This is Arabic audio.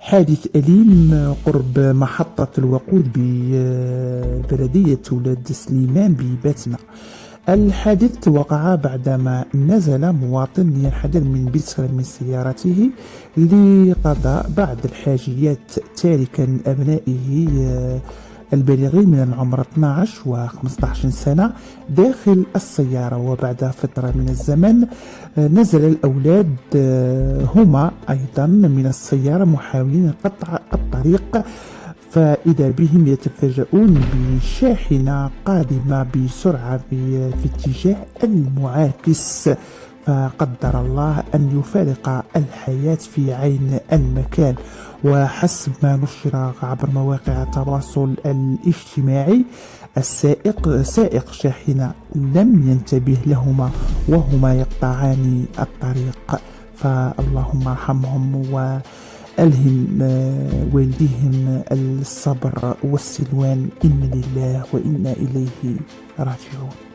حادث أليم قرب محطة الوقود ببلدية ولاد سليمان بباتنا. الحادث وقع بعدما نزل مواطن ينحدر من بسر من سيارته لقضاء بعض الحاجيات، تاركا أبنائه البالغين من العمر 12 و 15 سنة داخل السيارة. وبعد فترة من الزمن نزل الأولاد هما أيضا من السيارة محاولين قطع الطريق، فإذا بهم يتفاجؤون بشاحنة قادمة بسرعة في اتجاه المعاكس، فقدر الله أن يفارق الحياة في عين المكان. وحسب ما نشر عبر مواقع التواصل الاجتماعي، سائق شاحنة لم ينتبه لهما وهما يقطعان الطريق، فاللهم ارحمهم وألهم والديهم الصبر والسلوان. إنا لله وإنا إليه راجعون.